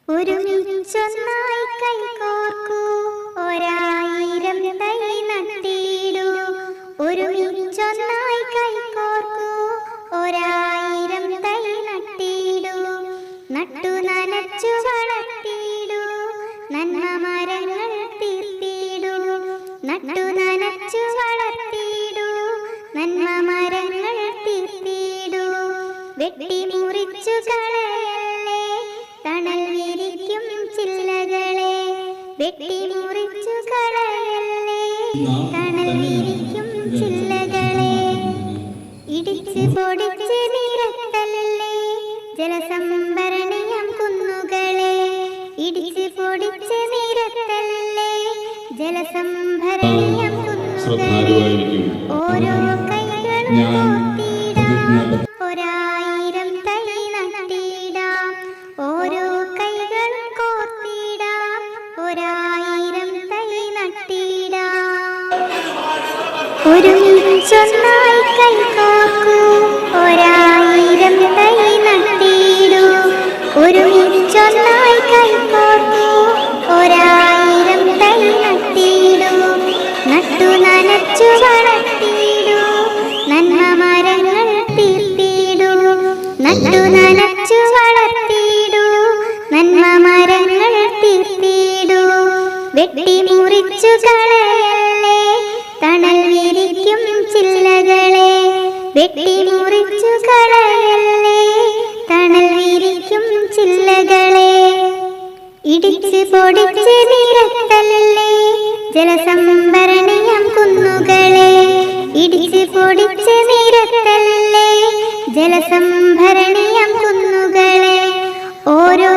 ഒരുമിച്ചൊന്നായി കൈകോർക്കൂ, ഒരായിരം തൈ നട്ടിടൂ. ഒരുമിച്ചൊന്നായി കൈകോർക്കൂ, ഒരായിരം തൈ നട്ടിടൂ. നട്ടു നനച്ചു വളർത്തിടൂ, നന്മ മരങ്ങൾ തീർത്തിടൂ. നട്ടു നനച്ചു വളർത്തിടൂ, നന്മ മരങ്ങൾ തീർത്തിടൂ. വെട്ടി മുറിച്ചു കളയല്ലേ, തണൽ വിരിക്കും ചില്ലകളെ. വെട്ടി മുറിച്ചു കളയല്ലേ, തണൽ വിരിക്കും ചില്ലകളെ. ഇടിച്ച് പൊടിച്ച് നിരത്തല്ലേ, ജലസംഭരണിയം കുന്നുകളെ. ഇടിച്ച് പൊടിച്ച് നിരത്തല്ലേ, ജലസംഭരണിയം കുന്നുകളെ. ഓരോ കൈകളും കോർത്തിടാം, ഒരായിരം തൈ നട്ടിടാം. ഓരോ കൈകളും കോർത്തിടാം, ഒരായിരം തൈ നട്ടിടാം. ഒരുമിച്ചൊന്നായി കൈകോർക്കൂ, ഒരായിരം തൈ നട്ടിടൂ. ഒരുമിച്ചൊന്നായി കൈകോർക്കൂ, ഒരായിരം തൈ നട്ടിടൂ. നട്ടു നനച്ചു വളർത്തിടൂ, നന്മ മരങ്ങൾ തീർത്തിടൂ. നട്ടു നനച്ചു വളർത്തിടൂ, നന്മ മരങ്ങൾ തീർത്തിടൂ. വെട്ടി മുറിച്ചു കളയല്ലേ, തണൽ വിരിക്കും ചില്ലകളെ. വെട്ടി മുറിച്ചു കളയല്ലേ, തണൽ വിരിക്കും ചില്ലകളെ. ഇടിച്ച് പൊടിച്ച് നിരത്തല്ലേ, ജലസംഭരണിയം കുന്നുകളെ. ഇടിച്ച് പൊടിച്ച് നിരത്തല്ലേ, ജലസംഭരണിയം കുന്നുകളെ. ഓരോ